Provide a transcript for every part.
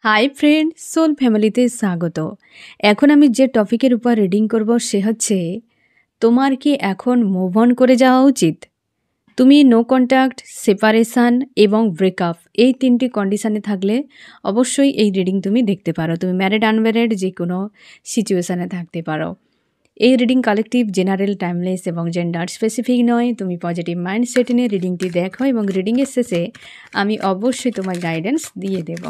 Hi friend, soul ফ্যামিলিতে স্বাগত। এখন আমি যে টপিকের উপর রিডিং করব সে হচ্ছে, তোমার কি এখন মুভ অন করে যাওয়া উচিত? তুমি নো কন্ট্যাক্ট, সেপারেশান এবং ব্রেকআপ এই ৩টি কন্ডিশানে থাকলে অবশ্যই এই রিডিং তুমি দেখতে পারো। তুমি ম্যারিড আনম্যারিড যে কোনো সিচুয়েশানে থাকতে পারো। এই রিডিং কালেকটিভ, জেনারেল, টাইমলেস এবং জেন্ডার স্পেসিফিক নয়। তুমি পজিটিভ মাইন্ডসেট নিয়ে রিডিংটি দেখো এবং রিডিংয়ের শেষে আমি অবশ্যই তোমার গাইডেন্স দিয়ে দেব।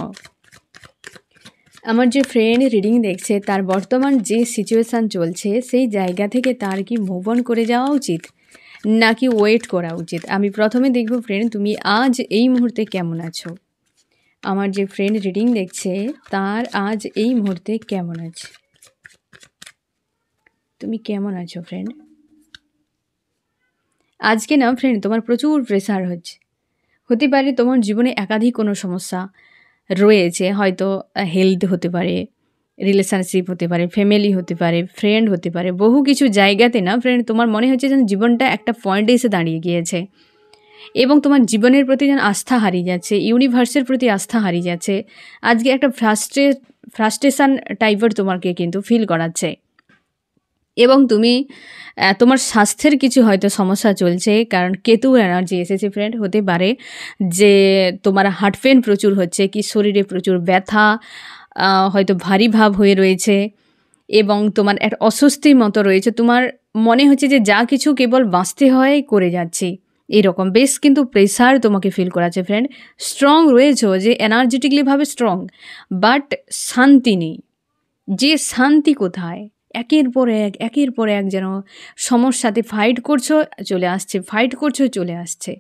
আমার যে ফ্রেন্ড রিডিং দেখছে তার বর্তমান যে সিচুয়েশান চলছে সেই জায়গা থেকে তার কি মুভ অন করে যাওয়া উচিত নাকি ওয়েট করা উচিত? আমি প্রথমে দেখব ফ্রেন্ড তুমি আজ এই মুহূর্তে কেমন আছো। আমার যে ফ্রেন্ড রিডিং দেখছে তার আজ এই মুহূর্তে কেমন আছে, তুমি কেমন আছো ফ্রেন্ড? আজকে না ফ্রেন্ড তোমার প্রচুর প্রেশার হতে পারে, তোমার জীবনে একাধিক কোনো সমস্যা রয়েছে। হয়তো হেলথ হতে পারে, রিলেশনশিপ হতে পারে, ফ্যামিলি হতে পারে, ফ্রেন্ড হতে পারে। বহু কিছু জায়গাতে না ফ্রেন্ড তোমার মনে হচ্ছে যেন জীবনটা একটা পয়েন্টে এসে দাঁড়িয়ে গিয়েছে এবং তোমার জীবনের প্রতি যেন আস্থা হারিয়ে যাচ্ছে, ইউনিভার্সের প্রতি আস্থা হারিয়ে যাচ্ছে। আজকে একটা ফ্রাস্ট্রেশন টাইপের তোমাকে কিন্তু ফিল করাচ্ছে এবং তুমি তোমার স্বাস্থ্যের কিছু হয়তো সমস্যা চলছে, কারণ কেতুর এনার্জি এসেছে ফ্রেন্ড। হতে পারে যে তোমার হার্ট পেন প্রচুর হচ্ছে, কি শরীরে প্রচুর ব্যথা, হয়তো ভারী ভাব হয়ে রয়েছে এবং তোমার একটা অস্বস্তির মতো রয়েছে। তোমার মনে হচ্ছে যে যা কিছু কেবল বাঁচতে হয় করে যাচ্ছি, এরকম বেশ কিন্তু প্রেশার তোমাকে ফিল করাচ্ছে ফ্রেন্ড। স্ট্রং রয়েছো, যে এনার্জেটিকলিভাবে স্ট্রং, বাট শান্তি নেই। যে শান্তি কোথায়? একের পর এক যেন সমস্যাতে ফাইট করছো চলে আসছে, ফাইট করছো চলে আসছে।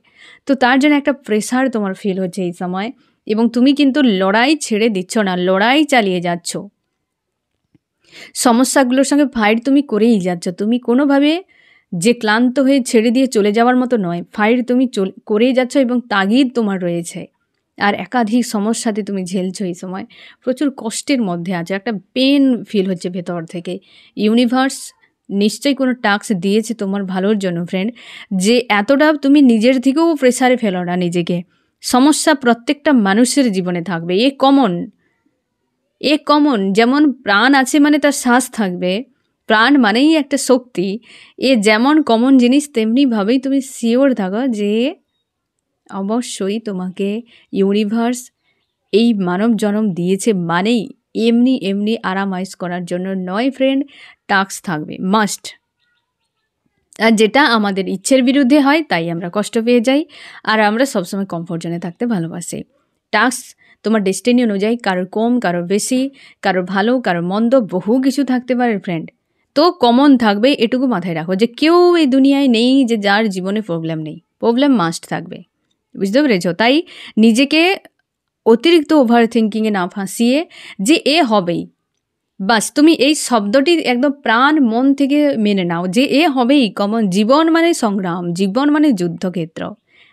তো তার জন্য একটা প্রেশার তোমার ফিল হচ্ছে এই সময় এবং তুমি কিন্তু লড়াই ছেড়ে দিচ্ছ না, লড়াই চালিয়ে যাচ্ছ। সমস্যাগুলোর সঙ্গে ফাইট তুমি করেই যাচ্ছ। তুমি কোনোভাবে যে ক্লান্ত হয়ে ছেড়ে দিয়ে চলে যাওয়ার মতো নয়, ফাইট তুমি করেই যাচ্ছ এবং তাগিদ তোমার রয়েছে। আর একাধিক সমস্যাতে তুমি ঝেলছো এই সময়, প্রচুর কষ্টের মধ্যে আছো, একটা পেন ফিল হচ্ছে ভেতর থেকে। ইউনিভার্স নিশ্চয়ই কোনো টাস্ক দিয়েছে তোমার ভালোর জন্য ফ্রেন্ড, যে এতটা তুমি নিজের থেকেও প্রেসারে ফেলো না নিজেকে। সমস্যা প্রত্যেকটা মানুষের জীবনে থাকবে, এ কমন। যেমন প্রাণ আছে মানে তার শ্বাস থাকবে, প্রাণ মানেই একটা শক্তি। এ যেমন কমন জিনিস তেমনিভাবেই তুমি শিওর থাকো যে অবশ্যই তোমাকে ইউনিভার্স এই মানব জন্ম দিয়েছে মানেই এমনি আরামাইজ করার জন্য নয় ফ্রেন্ড, টাস্ক থাকবে মাস্ট। আর যেটা আমাদের ইচ্ছের বিরুদ্ধে হয় তাই আমরা কষ্ট পেয়ে যাই, আর আমরা সবসময় কমফোর্ট জোনে থাকতে ভালোবাসি। টাস্ক তোমার ডেস্টিনি অনুযায়ী কারোর কম, কারোর বেশি, কারোর ভালো, কারোর মন্দ, বহু কিছু থাকতে পারে ফ্রেন্ড। তো কমন থাকবে, এটুকু মাথায় রাখো যে কেউ এই দুনিয়ায় নেই যে যার জীবনে প্রবলেম নেই, প্রবলেম মাস্ট থাকবে। বুঝতে পেরেছ? তাই নিজেকে অতিরিক্ত ওভার থিঙ্কিংয়ে না ফাঁসিয়ে যে এ হবেই, বাস তুমি এই শব্দটি একদম প্রাণ মন থেকে মেনে নাও যে এ হবেই কমন। জীবন মানে সংগ্রাম, জীবন মানে যুদ্ধক্ষেত্র।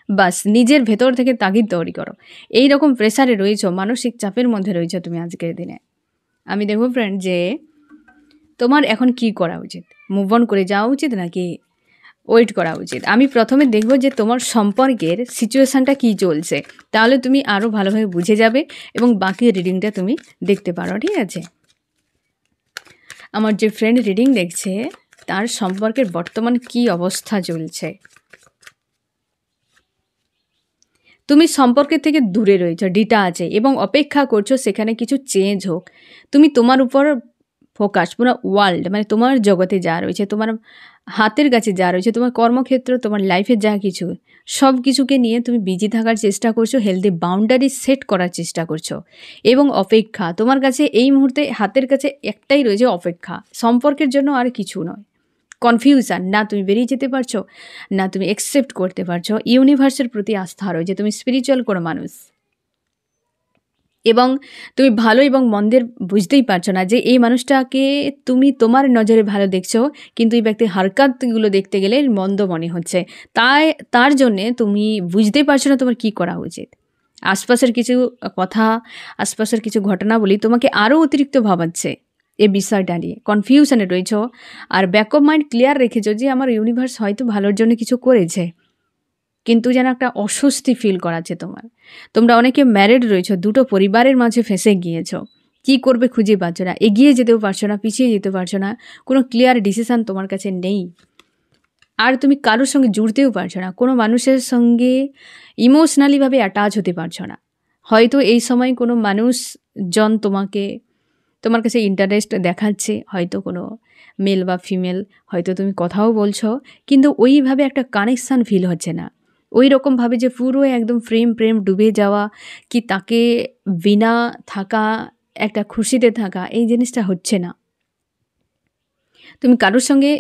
বাস নিজের ভেতর থেকে তাগিদ তৈরি করো। এই রকম প্রেসারে রয়েছ, মানসিক চাপের মধ্যে রয়েছ তুমি আজকের দিনে। আমি দেখব ফ্রেন্ড যে তোমার এখন কি করা উচিত, মুভ অন করে যাওয়া উচিত নাকি ওয়েট করা উচিত। আমি প্রথমে দেখব যে তোমার সম্পর্কের সিচুয়েশানটা কী চলছে, তাহলে তুমি আরও ভালোভাবে বুঝে যাবে এবং বাকি রিডিংটা তুমি দেখতে পারো, ঠিক আছে? আমার যে ফ্রেন্ড রিডিং দেখছে তার সম্পর্কের বর্তমান কি অবস্থা চলছে। তুমি সম্পর্কের থেকে দূরে রয়েছো, ডিটাচে, এবং অপেক্ষা করছো সেখানে কিছু চেঞ্জ হোক। তুমি তোমার উপর ফোকাস, পুরো ওয়ার্ল্ড মানে তোমার জগতে যা রয়েছে, তোমার হাতের কাছে যা রয়েছে, তোমার কর্মক্ষেত্র, তোমার লাইফে যা কিছু, সব কিছুকে নিয়ে তুমি বিজি থাকার চেষ্টা করছো, হেলদি বাউন্ডারি সেট করার চেষ্টা করছো এবং অপেক্ষা। তোমার কাছে এই মুহূর্তে হাতের কাছে একটাই রয়েছে, অপেক্ষা। সম্পর্কের জন্য আর কিছু নয়। কনফিউশন, না তুমি বেরিয়ে যেতে পারছো, না তুমি অ্যাকসেপ্ট করতে পারছো। ইউনিভার্সের প্রতি আস্থা রয়েছে, তুমি স্পিরিচুয়াল কোনো মানুষ এবং তুমি ভালো এবং মন্দের বুঝতেই পারছো না যে এই মানুষটাকে তুমি তোমার নজরে ভালো দেখছো, কিন্তু এই ব্যক্তির হারকাতগুলো দেখতে গেলে মন্দ মনে হচ্ছে। তার জন্যে তুমি বুঝতেই পারছো না তোমার কী করা উচিত। আশপাশের কিছু কথা, আশপাশের কিছু ঘটনাবলী তোমাকে আরও অতিরিক্ত ভাবাচ্ছে এই বিষয়টা নিয়ে। কনফিউশনে রয়েছ আর ব্যাক অফ মাইন্ড ক্লিয়ার রেখেছো যে আমার ইউনিভার্স হয়তো ভালোর জন্য কিছু করেছে, কিন্তু যেন একটা অস্বস্তি ফিল করাচ্ছে তোমার। তোমরা অনেকে ম্যারিড রয়েছো, দুটো পরিবারের মাঝে ফেঁসে গিয়েছো, কী করবে খুঁজে পাচ্ছ না, এগিয়ে যেতেও পারছো না, পিছিয়ে যেতে পারছো না, কোনো ক্লিয়ার ডিসিশান তোমার কাছে নেই। আর তুমি কারোর সঙ্গে জুড়তেও পারছো না, কোনো মানুষের সঙ্গে ইমোশনালিভাবে অ্যাটাচ হতে পারছো না। হয়তো এই সময় কোনো মানুষজন তোমার কাছে ইন্টারেস্ট দেখাচ্ছে, হয়তো কোনো মেল বা ফিমেল, হয়তো তুমি কথাও বলছো, কিন্তু ওইভাবে একটা কানেকশান ফিল হচ্ছে না। ওই রকমভাবে যে পুরো একদম প্রেম ডুবে যাওয়া, কি তাকে বিনা থাকা, একটা খুশিতে থাকা, এই জিনিসটা হচ্ছে না। তুমি কারোর সঙ্গে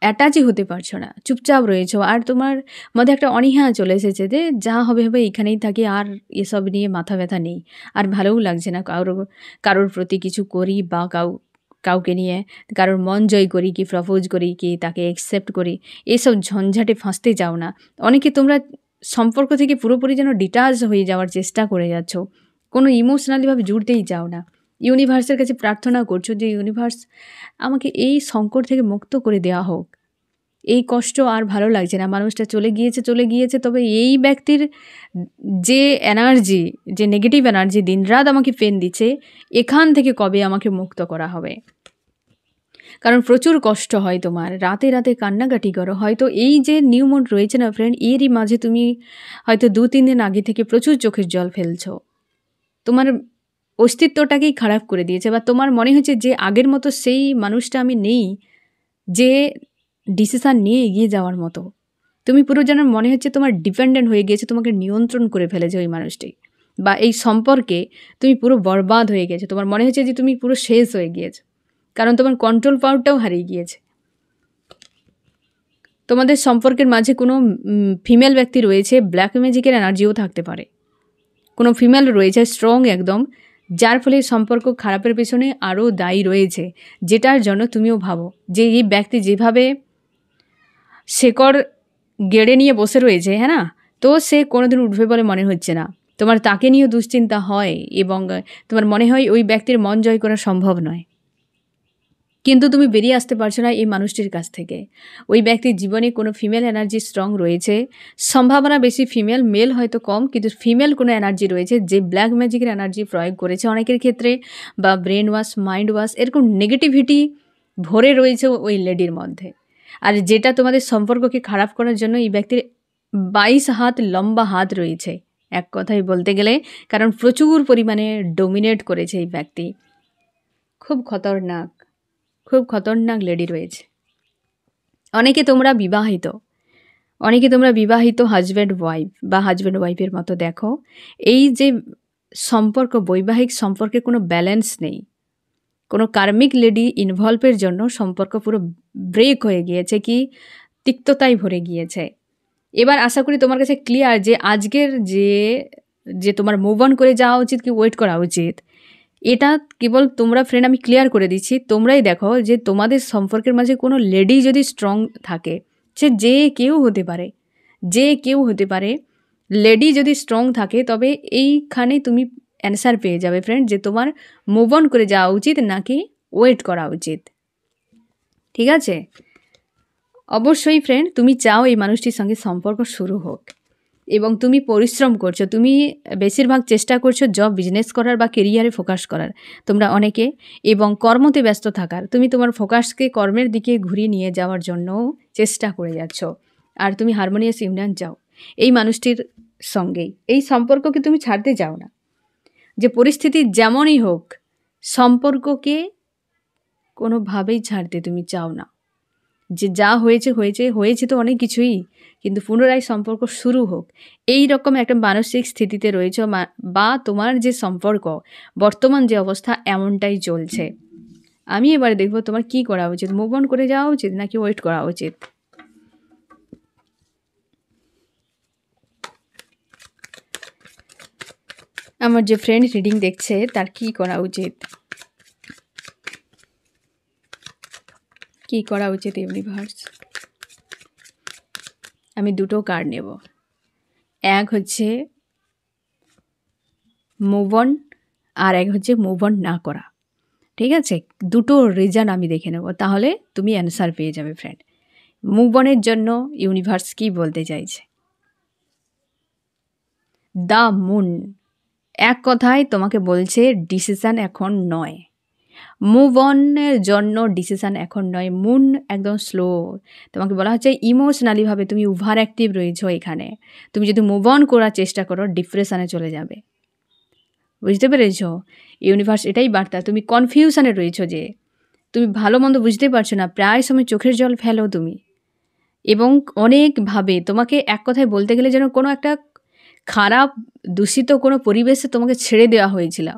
অ্যাটাচই হতে পারছো না, চুপচাপ রয়েছো। আর তোমার মধ্যে একটা অনীহা চলে এসেছে যে যা হবে হবে, এখানেই থাকি, আর এসব নিয়ে মাথা ব্যথা নেই, আর ভালোও লাগছে না কারোর প্রতি কিছু করি, বা কাউকে নিয়ে কারোর মন জয় করি, কি প্রপোজ করি, কি তাকে অ্যাকসেপ্ট করি, এসব ঝঞ্ঝাটে ফাঁসতে যাও না। অনেকে তোমরা সম্পর্ক থেকে পুরোপুরি যেন ডিটাচ হয়ে যাওয়ার চেষ্টা করে যাচ্ছ, কোনো ইমোশনালিভাবে জুড়তেই যাও না। ইউনিভার্সের কাছে প্রার্থনা করছো যে ইউনিভার্স আমাকে এই সংকট থেকে মুক্ত করে দেওয়া হোক, এই কষ্ট আর ভালো লাগছে না, মানুষটা চলে গিয়েছে, তবে এই ব্যক্তির যে এনার্জি, যে নেগেটিভ এনার্জি দিনরাত আমাকে পেন দিচ্ছে, এখান থেকে কবে আমাকে মুক্ত করা হবে। কারণ প্রচুর কষ্ট হয় তোমার, রাতে রাতে কান্নাকাটি করো। হয়তো এই যে নিউ মুড রয়েছে না ফ্রেন্ড, এরই মাঝে তুমি হয়তো 2-3 দিন আগে থেকে প্রচুর চোখের জল ফেলছো, তোমার অস্তিত্বটাকেই খারাপ করে দিয়েছে, বা তোমার মনে হচ্ছে যে আগের মতো সেই মানুষটা আমি নেই, যে ডিসিশান নিয়ে এগিয়ে যাওয়ার মতো। তুমি পুরো যেন মনে হচ্ছে তোমার ডিপেন্ডেন্ট হয়ে গিয়েছে, তোমাকে নিয়ন্ত্রণ করে ফেলেছে ওই মানুষটি, বা এই সম্পর্কে তুমি পুরো বরবাদ হয়ে গেছো। তোমার মনে হচ্ছে যে তুমি পুরো শেষ হয়ে গিয়েছো, কারণ তোমার কন্ট্রোল পাওয়ারটাও হারিয়ে গিয়েছে। তোমাদের সম্পর্কের মাঝে কোনো ফিমেল ব্যক্তি রয়েছে, ব্ল্যাক ম্যাজিকের এনার্জিও থাকতে পারে। কোনো ফিমেল রয়েছে স্ট্রং একদম, যার ফলে সম্পর্ক খারাপের পেছনে আরও দায়ী রয়েছে, যেটার জন্য তুমিও ভাবো যে এই ব্যক্তি যেভাবে শেকড় গেড়ে নিয়ে বসে রয়েছে, হ্যাঁ না, তো সে কোনোদিন উঠবে বলে মনে হচ্ছে না। তোমার তাকে নিয়েও দুশ্চিন্তা হয়, এবং তোমার মনে হয় ওই ব্যক্তির মন জয় করা সম্ভব নয়, কিন্তু তুমি বেরিয়ে আসতে পারছো না এই মানুষটির কাছ থেকে। ওই ব্যক্তির জীবনে কোনো ফিমেল এনার্জি স্ট্রং রয়েছে, সম্ভাবনা বেশি ফিমেল, মেল হয়তো কম, কিন্তু ফিমেল কোনো এনার্জি রয়েছে যে ব্ল্যাক ম্যাজিকের এনার্জি প্রয়োগ করেছে অনেকের ক্ষেত্রে, বা ব্রেন ওয়াশ, মাইন্ড ওয়াশ, এরকম নেগেটিভিটি ভরে রয়েছে ওই লেডির মধ্যে। আর যেটা তোমাদের সম্পর্ককে খারাপ করার জন্য এই ব্যক্তির 22 হাত লম্বা হাত রয়েছে, এক কথায় বলতে গেলে, কারণ প্রচুর পরিমাণে ডোমিনেট করেছে এই ব্যক্তি। খুব খতরনাক লেডি রয়েছে। অনেকে তোমরা বিবাহিত হাজব্যান্ড ওয়াইফ, বা হাজব্যান্ড ওয়াইফের মতো দেখো। এই যে সম্পর্ক, বৈবাহিক সম্পর্কে কোনো ব্যালেন্স নেই, কোনো কার্মিক লেডি ইনভলভের জন্য সম্পর্ক পুরো ব্রেক হয়ে গিয়েছে, কি তিক্ততায় ভরে গিয়েছে। এবার আশা করি তোমার কাছে ক্লিয়ার যে আজকের যে তোমার মুভ অন করে যাওয়া উচিত কি ওয়েট করা উচিত, এটা কেবল তোমরা ফ্রেন্ড আমি ক্লিয়ার করে দিচ্ছি। তোমরাই দেখো যে তোমাদের সম্পর্কের মাঝে কোনো লেডি যদি স্ট্রং থাকে, সে যে কেউ হতে পারে, লেডি যদি স্ট্রং থাকে, তবে এইখানে তুমি অ্যান্সার পেয়ে যাবে ফ্রেন্ড, যে তোমার মুভ অন করে যাওয়া উচিত নাকি ওয়েট করা উচিত। ঠিক আছে? অবশ্যই ফ্রেন্ড, তুমি চাও এই মানুষটির সঙ্গে সম্পর্ক শুরু হোক, এবং তুমি পরিশ্রম করছো, তুমি বেশিরভাগ চেষ্টা করছো জব বিজনেস করার বা কেরিয়ারে ফোকাস করার, তোমরা অনেকে, এবং কর্মতে ব্যস্ত থাকার। তুমি তোমার ফোকাসকে কর্মের দিকে ঘুরিয়ে নিয়ে যাওয়ার জন্য চেষ্টা করে যাচ্ছ, আর তুমি হারমোনিয়াস ইউনিয়ন চাও এই মানুষটির সঙ্গেই। এই সম্পর্ককে তুমি ছাড়তে চাও না, যে পরিস্থিতি যেমনই হোক সম্পর্ককে কোনোভাবেই ছাড়তে তুমি চাও না, যে যা হয়েছে তো অনেক কিছুই, কিন্তু পুনরায় সম্পর্ক শুরু হোক, এই রকম একটা মানসিক স্থিতিতে রয়েছে, বা তোমার যে সম্পর্ক বর্তমান যে অবস্থা এমনটাই চলছে। আমি এবার দেখবো তোমার কি করা উচিত, মুভ অন করে যাওয়া উচিত নাকি ওয়েট করা উচিত। আমার যে ফ্রেন্ড রিডিং দেখছে তার কি করা উচিত, কি করা উচিত ইউনিভার্স। আমি দুটো কার্ড নেব, এক হচ্ছে মুভ অন, আর এক হচ্ছে মুভ অন না করা। ঠিক আছে, দুটো রিজন আমি দেখে নেব, তাহলে তুমি অ্যান্সার পেয়ে যাবে ফ্রেন্ড। মুভ অনের জন্য ইউনিভার্স কী বলতে চাইছে। দ্য মুন এক কথায় তোমাকে বলছে ডিসিশান এখন নয়, মুভ অনের জন্য ডিসিশান এখন নয়। মুন একদম স্লো, তোমাকে বলা হচ্ছে ইমোশনালিভাবে তুমি ওভার অ্যাক্টিভ রয়েছো এখানে। তুমি যদি মুভ অন করার চেষ্টা করো ডিপ্রেশনে চলে যাবে, বুঝতে পেরেছ? ইউনিভার্স এটাই বার্তা, তুমি কনফিউশনে রয়েছো, যে তুমি ভালো মন্দ বুঝতে পারছো না, প্রায় সময় চোখের জল ফেলো তুমি, এবং অনেকভাবে তোমাকে এক কথায় বলতে গেলে যেন কোনো একটা খারাপ দূষিত কোনো পরিবেশে তোমাকে ছেড়ে দেওয়া হয়েছিল,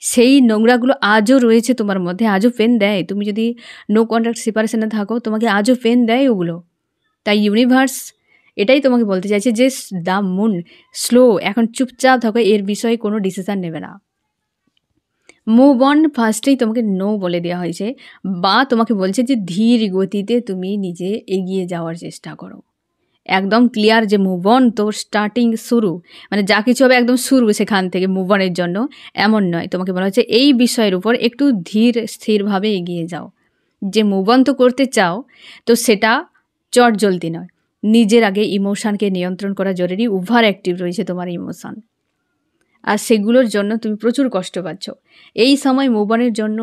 সেই নোংরাগুলো আজও রয়েছে তোমার মধ্যে, আজও পেন দেয়। তুমি যদি নো কন্ট্যাক্ট সেপারেশনে থাকো তোমাকে আজও পেন দেয় ওগুলো। তাই ইউনিভার্স এটাই তোমাকে বলতে চাইছে যে দ্য মুন স্লো, এখন চুপচাপ থাকো, এর বিষয়ে কোনো ডিসিশান নেবে না। মুভ অন ফার্স্টেই তোমাকে নো বলে দেওয়া হয়েছে, বা তোমাকে বলছে যে ধীর গতিতে তুমি নিজে এগিয়ে যাওয়ার চেষ্টা করো। একদম ক্লিয়ার যে মুভ অন তো স্টার্টিং, শুরু, মানে যা কিছু হবে একদম শুরু সেখান থেকে মুভ অনের জন্য, এমন নয়। তোমাকে বলা হচ্ছে এই বিষয়ের উপর একটু ধীর স্থিরভাবে এগিয়ে যাও। যে মুভ অন তো করতে চাও, তো সেটা চটজলদি নয়, নিজের আগে ইমোশানকে নিয়ন্ত্রণ করা জরুরি। ওভার অ্যাক্টিভ রয়েছে তোমার ইমোশান, আর সেগুলোর জন্য তুমি প্রচুর কষ্ট পাচ্ছ। এই সময় মুভ অনের জন্য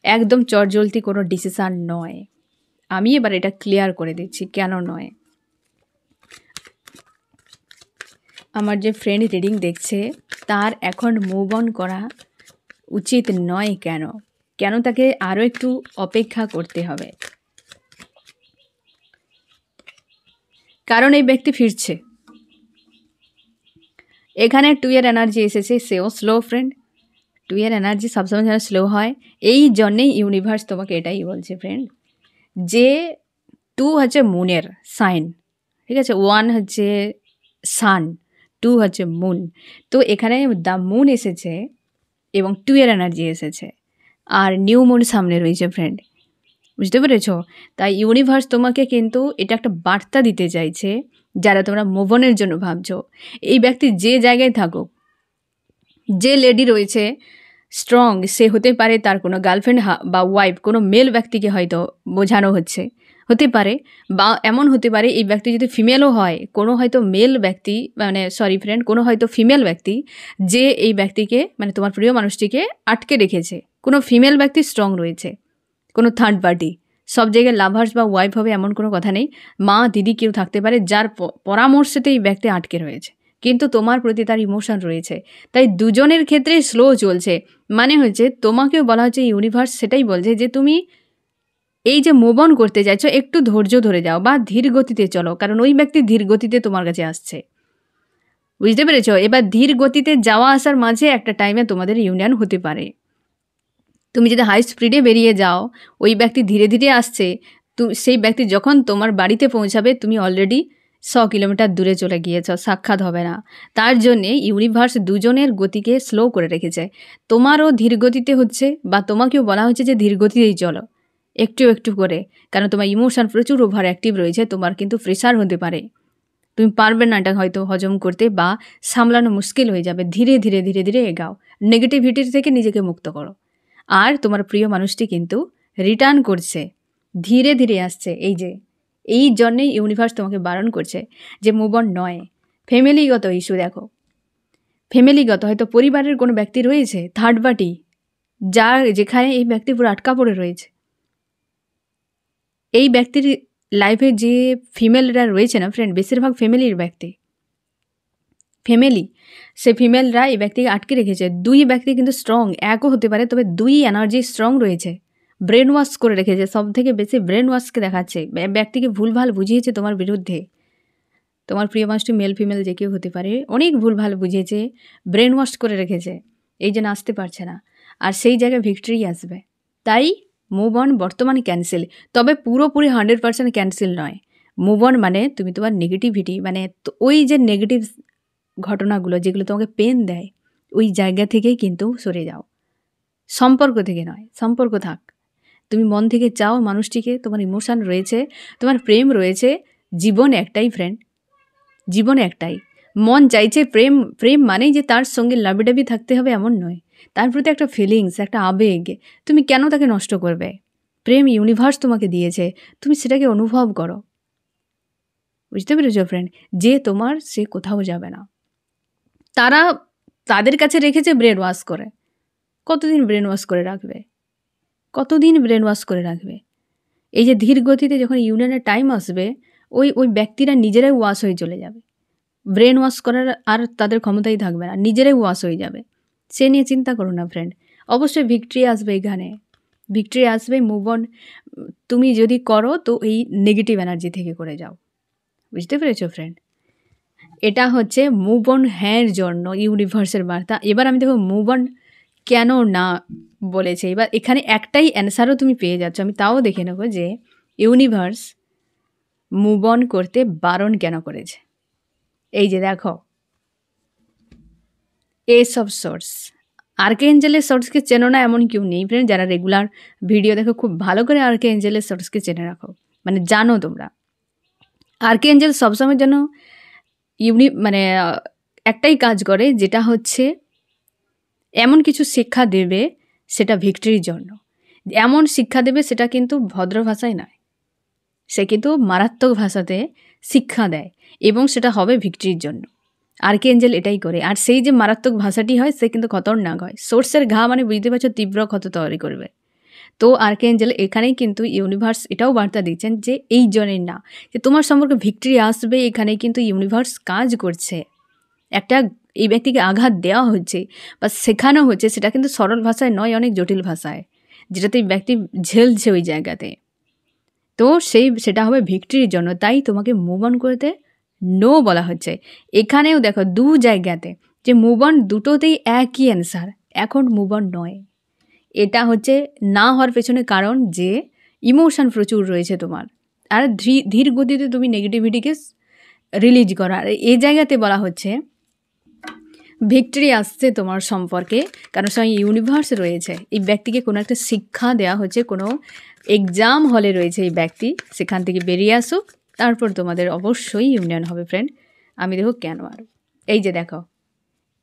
একদম চটজলদি কোনো ডিসিশান নয়। আমি এবার এটা ক্লিয়ার করে দিচ্ছি কেন নয়। আমার যে ফ্রেন্ড রিডিং দেখছে তার এখন মুভ অন করা উচিত নয়। কেন কেন তাকে আরও একটু অপেক্ষা করতে হবে? কারণ এই ব্যক্তি ফিরছে। এখানে 2 এর এনার্জি এসেছে, সেও স্লো ফ্রেন্ড। 2 এর এনার্জি সবসময় যেন স্লো হয়, এই জন্যেই ইউনিভার্স তোমাকে এটাই বলছে ফ্রেন্ড, যে 2 হচ্ছে মুনের সাইন, ঠিক আছে? 1 হচ্ছে সান, 2 হচ্ছে মুন। তো এখানে দ্য মুন এসেছে এবং 2 এর এনার্জি এসেছে, আর নিউ মুন সামনে রয়েছে ফ্রেন্ড, বুঝতে পেরেছ? তাই ইউনিভার্স তোমাকে কিন্তু এটা একটা বার্তা দিতে চাইছে, যারা তোমরা মুভ অনের জন্য ভাবছো। এই ব্যক্তি যে জায়গায় থাকুক, যে লেডি রয়েছে স্ট্রং, সে হতে পারে তার কোনো গার্লফ্রেন্ড বা ওয়াইফ, কোনো মেল ব্যক্তিকে হয়তো বোঝানো হতে পারে, বা এমন হতে পারে এই ব্যক্তি যদি ফিমেলও হয়, কোনো হয়তো মেল ব্যক্তি, মানে সরি ফ্রেন্ড, কোনো হয়তো ফিমেল ব্যক্তি যে এই ব্যক্তিকে, মানে তোমার প্রিয় মানুষটিকে আটকে রেখেছে। কোনো ফিমেল ব্যক্তি স্ট্রং রয়েছে, কোনো থার্ড পার্টি। সব জায়গায় লাভার্স বা ওয়াইফ হবে এমন কোনো কথা নেই, মা দিদি কেউ থাকতে পারে যার পরামর্শেতে এই ব্যক্তি আটকে রয়েছে, কিন্তু তোমার প্রতি তার ইমোশন রয়েছে। তাই দুজনের ক্ষেত্রে স্লো চলছে, মানে হচ্ছে তোমাকেও বলা হচ্ছে ইউনিভার্স সেটাই বলছে যে তুমি এই যে মুভ অন করতে চাইছো একটু ধৈর্য ধরে যাও, বা ধীর গতিতে চলো, কারণ ওই ব্যক্তি ধীর গতিতে তোমার কাছে আসছে, বুঝতে পেরেছো? এবার ধীর গতিতে যাওয়া আসার মাঝে একটা টাইমে তোমাদের ইউনিয়ন হতে পারে। তুমি যদি হাই স্পিডে বেরিয়ে যাও, ওই ব্যক্তি ধীরে ধীরে আসছে, সেই ব্যক্তি যখন তোমার বাড়িতে পৌঁছাবে তুমি অলরেডি 100 কিলোমিটার দূরে চলে গিয়েছ, সাক্ষাৎ হবে না। তার জন্যে ইউনিভার্স দুজনের গতিকে স্লো করে রেখেছে। তোমারও ধীর গতিতে হচ্ছে, বা তোমাকেও বলা হচ্ছে যে ধীর গতিতেই চলো, একটু একটু করে, কারণ তোমার ইমোশন প্রচুর ওভার অ্যাক্টিভ রয়েছে, তোমার কিন্তু প্রেশার হতে পারে, তুমি পারবে না এটা হয়তো হজম করতে, বা সামলানো মুশকিল হয়ে যাবে। ধীরে ধীরে ধীরে ধীরে এগাও, নেগেটিভিটির থেকে নিজেকে মুক্ত করো। আর তোমার প্রিয় মানুষটি কিন্তু রিটার্ন করছে, ধীরে ধীরে আসছে। এই জন্যেই ইউনিভার্স তোমাকে বারণ করছে যে মুভ অন নয়। ফ্যামিলিগত ইস্যু দেখো, ফ্যামিলিগত হয়তো পরিবারের কোনো ব্যক্তি রয়েছে, থার্ড পার্টি, যেখানে এই ব্যক্তি পুরো আটকা পড়ে রয়েছে। এই ব্যক্তির লাইফে যে ফিমেলরা রয়েছে না ফ্রেন্ড, বেশিরভাগ ফ্যামিলির ব্যক্তি, সে ফিমেলরা এই ব্যক্তিকে আটকে রেখেছে। 2 ব্যক্তি কিন্তু স্ট্রং, একও হতে পারে, তবে 2 এনার্জি স্ট্রং রয়েছে, ব্রেন ওয়াশ করে রেখেছে। সব থেকে বেশি ব্রেন ওয়াশকে দেখাচ্ছে, ব্যক্তিকে ভুলভাল বুঝিয়েছে তোমার বিরুদ্ধে। তোমার প্রিয় মানুষটি মেল ফিমেল যে কেউ হতে পারে, অনেক ভুলভাল বুঝিয়েছে, ব্রেন ওয়াশ করে রেখেছে, এই জন্য আসতে পারছে না, আর সেই জায়গায় ভিক্টরি আসবে। তাই মুভ অন বর্তমানে ক্যান্সেল, তবে পুরোপুরি 100% ক্যান্সেল নয়। মুভ অন মানে তুমি তোমার নেগেটিভিটি, মানে ওই যে নেগেটিভ ঘটনাগুলো যেগুলো তোমাকে পেন দেয়, ওই জায়গা থেকেই কিন্তু সরে যাও, সম্পর্ক থেকে নয়। সম্পর্ক থাক, তুমি মন থেকে চাও মানুষটিকে, তোমার ইমোশান রয়েছে, তোমার প্রেম রয়েছে। জীবন একটাই ফ্রেন্ড, জীবন একটাই। মন চাইছে প্রেম মানেই যে তার সঙ্গে লাবিডাবি থাকতে হবে এমন নয়, তার প্রতি একটা ফিলিংস, একটা আবেগ, তুমি কেন তাকে নষ্ট করবে? প্রেম ইউনিভার্স তোমাকে দিয়েছে, তুমি সেটাকে অনুভব করো, বুঝতে পেরেছো ফ্রেন্ড? যে তোমার, সে কোথাও যাবে না। তারা তাদের কাছে রেখেছে ব্রেন ওয়াশ করে। কতদিন ব্রেন ওয়াশ করে রাখবে? কতদিন ব্রেন ওয়াশ করে রাখবে? এই যে ধীর গতিতে যখন ইউনিয়নের টাইম আসবে, ওই ব্যক্তিরা নিজেরাই ওয়াশ হয়ে চলে যাবে। ব্রেন ওয়াশ করার আর তাদের ক্ষমতাই থাকবে না, নিজেরাই ওয়াশ হয়ে যাবে। সে নিয়ে চিন্তা করো না ফ্রেন্ড। অবশ্যই ভিক্টরি আসবে এখানে, ভিক্টরি আসবে। মুভ অন তুমি যদি করো তো এই নেগেটিভ এনার্জি থেকে করে যাও। বুঝতে পেরেছো ফ্রেন্ড? এটা হচ্ছে মুভ অন হ্যাঁর জন্য ইউনিভার্সের বার্তা। এবার আমি দেখো মুভ অন কেন না বলেছে। এবার এখানে একটাই অ্যান্সারও তুমি পেয়ে যাচ্ছ। আমি তাও দেখে নেবো যে ইউনিভার্স মুভ অন করতে বারণ কেন করেছে। এই যে দেখো, এস অফ সোর্স। আর্কেঞ্জেলের সোর্সকে চেনো না এমন কেউ নেই ফ্রেন্ড। যারা রেগুলার ভিডিও দেখো খুব ভালো করে আর্কেঞ্জেলের সোর্সকে চেনে রাখো, মানে জানো তোমরা। আর্কেঞ্জেল সবসময় যেন মানে একটাই কাজ করে, যেটা হচ্ছে এমন কিছু শিক্ষা দেবে সেটা ভিক্টরির জন্য। এমন শিক্ষা দেবে সেটা কিন্তু ভদ্র ভাষায় নয়, সে কিন্তু মারাত্মক ভাষাতে শিক্ষা দেয়, এবং সেটা হবে ভিক্টরির জন্য। আর্কেঞ্জেল এটাই করে। আর সেই যে মারাত্মক ভাষাটি হয় সে কিন্তু খতরনাক হয়। সোর্সের ঘা মানে বুঝতে পারছো, তীব্র ক্ষত তৈরি করবে। তো আর্কেঞ্জেল এখানেই কিন্তু ইউনিভার্স এটাও বার্তা দিচ্ছেন যে এই জন্যই না, যে তোমার সম্পর্কে ভিক্টরি আসবে, এখানে কিন্তু ইউনিভার্স কাজ করছে। একটা এই ব্যক্তিকে আঘাত দেওয়া হচ্ছে বা শেখানো হচ্ছে, সেটা কিন্তু সরল ভাষায় নয়, অনেক জটিল ভাষায়, যেটাতে এই ব্যক্তি ঝেলছে ওই জায়গাতে। তো সেটা হবে ভিক্টরির জন্য। তাই তোমাকে মুভ অন করতে নো বলা হচ্ছে। এখানেও দেখো দু জায়গাতে যে মুভ অন, দুটোতেই একই অ্যান্সার, এখন মুভ অন নয়। এটা হচ্ছে না হওয়ার পেছনে কারণ যে ইমোশন প্রচুর রয়েছে তোমার, আর ধীর গতিতে তুমি নেগেটিভিটিকে রিলিজ করা। আর এই জায়গাতে বলা হচ্ছে ভিক্টরি আসছে তোমার সম্পর্কে, কারণ সঙ্গে ইউনিভার্স রয়েছে। এই ব্যক্তিকে কোনো একটা শিক্ষা দেওয়া হচ্ছে, কোনো এক্সাম হলে রয়েছে এই ব্যক্তি, সেখান থেকে বেরিয়ে আসুক, তারপর তোমাদের অবশ্যই ইউনিয়ন হবে ফ্রেন্ড। আমি দেখো কেন। আর এই যে দেখো,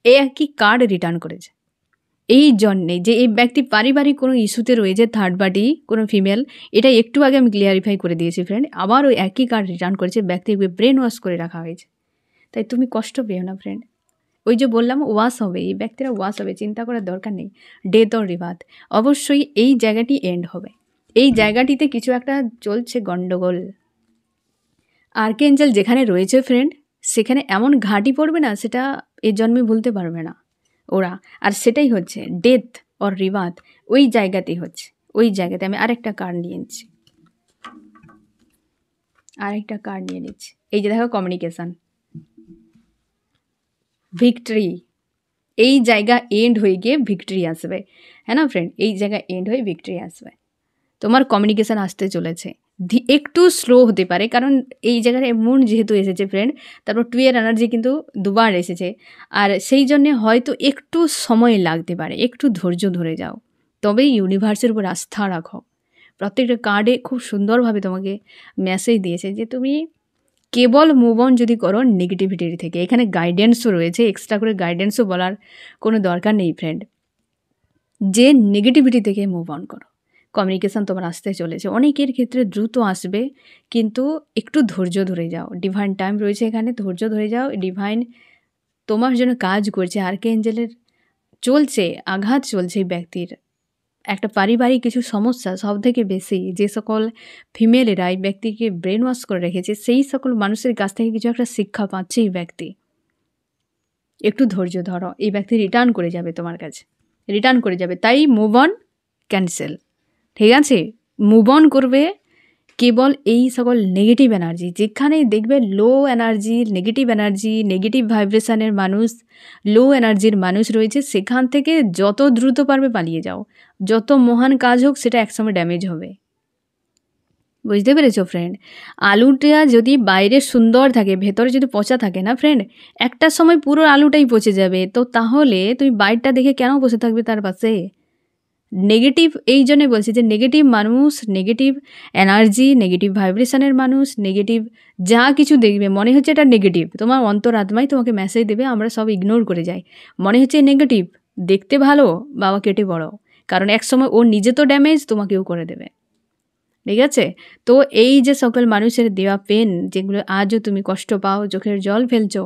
এ একই কার্ড রিটার্ন করেছে এই জন্যে যে এই ব্যক্তি পারিবারিক কোনো ইস্যুতে রয়েছে, থার্ড পার্টি কোনো ফিমেল। এটা একটু আগে আমি ক্লিয়ারিফাই করে দিয়েছি ফ্রেন্ড। আবার ওই একই কার্ড রিটার্ন করেছে, ব্যক্তিকে ব্রেন ওয়াশ করে রাখা হয়েছে। তাই তুমি কষ্ট পেও না ফ্রেন্ড। ওই যে বললাম ওয়াশ হবে, এই ব্যক্তিরা ওয়াশ হবে, চিন্তা করার দরকার নেই। ডেথ অর রিবার্থ, অবশ্যই এই জায়গাটি এন্ড হবে। এই জায়গাটিতে কিছু একটা চলছে গন্ডগোল। আর্কেঞ্জেল যেখানে রয়েছে ফ্রেন্ড, সেখানে এমন ঘাঁটি পড়বে না, সেটা এ জন্মে ভুলতে পারবে না ওরা। আর সেটাই হচ্ছে ডেথ অর রিবার্থ, ওই জায়গাতেই হচ্ছে। ওই জায়গাতে আমি আরেকটা কার্ড নিয়ে নিচ্ছি, এই যে দেখো কমিউনিকেশান, ভিক্টরি। এই জায়গা এন্ড হয়ে গিয়ে ভিক্টরি আসবে, হ্যাঁ না ফ্রেন্ড? এই জায়গা এন্ড হয়ে ভিক্টরি আসবে। তোমার কমিউনিকেশান আসতে চলেছে, একটু স্লো হতে পারে, কারণ এই জায়গায় মুন যেহেতু এসেছে ফ্রেন্ড, তারপর 2 এর এনার্জি কিন্তু দুবার এসেছে, আর সেই জন্যে হয়তো একটু সময় লাগতে পারে। একটু ধৈর্য ধরে যাও, তবেই ইউনিভার্সের উপর আস্থা রাখো। প্রত্যেকটা কার্ডে খুব সুন্দরভাবে তোমাকে মেসেজ দিয়েছে যে তুমি কেবল মুভ অন যদি করো নেগেটিভিটির থেকে। এখানে গাইডেন্সও রয়েছে, এক্সট্রা করে গাইডেন্সও বলার কোনো দরকার নেই ফ্রেন্ড, যে নেগেটিভিটি থেকে মুভ অন করো। কমিউনিকেশান তোমার আসতে চলেছে, অনেকের ক্ষেত্রে দ্রুত আসবে, কিন্তু একটু ধৈর্য ধরে যাও। ডিভাইন টাইম রয়েছে এখানে, ধৈর্য ধরে যাও। ডিভাইন তোমার জন্য কাজ করছে। আর্কেঞ্জেলের চলছে, আঘাত চলছে এই ব্যক্তির। একটা পারিবারিক কিছু সমস্যা, সব থেকে বেশি যে সকল ফিমেলেরা এই ব্যক্তিকে ব্রেন ওয়াশ করে রেখেছে, সেই সকল মানুষের কাছ থেকে কিছু একটা শিক্ষা পাচ্ছে এই ব্যক্তি। একটু ধৈর্য ধরো, এই ব্যক্তি রিটার্ন করে যাবে তোমার কাছে, রিটার্ন করে যাবে। তাই মুভ অন ক্যান্সেল, ঠিক আছে? মুভ অন করবে কেবল এই সকল নেগেটিভ এনার্জি, যেখানেই দেখবে লো এনার্জি, নেগেটিভ ভাইব্রেশনের মানুষ, লো এনার্জির মানুষ রয়েছে, সেখান থেকে যত দ্রুত পারবে পালিয়ে যাও। যত মহান কাজ হোক, সেটা একসময় ড্যামেজ হবে। বুঝতে পেরেছো ফ্রেন্ড? আলুটা যদি বাইরে সুন্দর থাকে, ভেতরে যদি পচা থাকে না ফ্রেন্ড, একটা সময় পুরো আলুটাই পচে যাবে। তো তাহলে তুমি বাইরটা দেখে কেন বসে থাকবে তার পাশে? নেগেটিভ এই জন্যে বলছি যে নেগেটিভ মানুষ, নেগেটিভ এনার্জি, নেগেটিভ ভাইব্রেশনের মানুষ, নেগেটিভ যা কিছু দেখবে মনে হচ্ছে এটা নেগেটিভ, তোমার অন্তরাত্মাই তোমাকে মেসেজ দেবে। আমরা সব ইগনোর করে যাই, মনে হচ্ছে নেগেটিভ, দেখতে ভালো, বাবা কেটে বড়, কারণ একসময় ও নিজে তো ড্যামেজ, তোমাকেও করে দেবে। ঠিক আছে? তো এই যে সকল মানুষের দেওয়া পেন, যেগুলো আজও তুমি কষ্ট পাও, চোখের জল ফেলছো,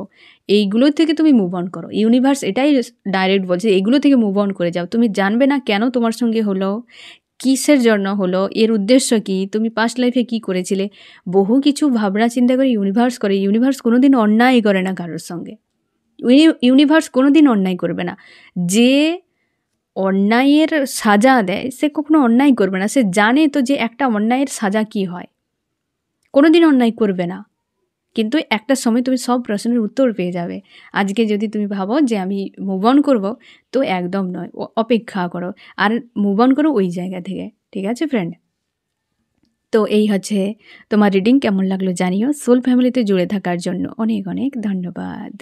এইগুলো থেকে তুমি মুভ অন করো। ইউনিভার্স এটাই ডাইরেক্ট বলছে, এগুলো থেকে মুভ অন করে যাও। তুমি জানবে না কেন তোমার সঙ্গে হলো, কিসের জন্য হলো, এর উদ্দেশ্য কী, তুমি পাস্ট লাইফে কী করেছিলে, বহু কিছু ভাবনা চিন্তা করে ইউনিভার্স করে। ইউনিভার্স কোনো দিন অন্যায় করে না কারোর সঙ্গে। ইউনিভার্স কোনো দিন অন্যায় করবে না। যে অন্যায়ের সাজা দেয় সে কখনো অন্যায় করবে না। সে জানে তো যে একটা অন্যায়ের সাজা কী হয়, কোনো দিন অন্যায় করবে না। কিন্তু একটা সময় তুমি সব প্রশ্নের উত্তর পেয়ে যাবে। আজকে যদি তুমি ভাবো যে আমি মুভ অন করবো, তো একদম নয়, অপেক্ষা করো আর মুভ অন করো ওই জায়গা থেকে। ঠিক আছে ফ্রেন্ড? তো এই হচ্ছে তোমার রিডিং। কেমন লাগলো জানিও। সোল ফ্যামিলিতে জুড়ে থাকার জন্য অনেক অনেক ধন্যবাদ।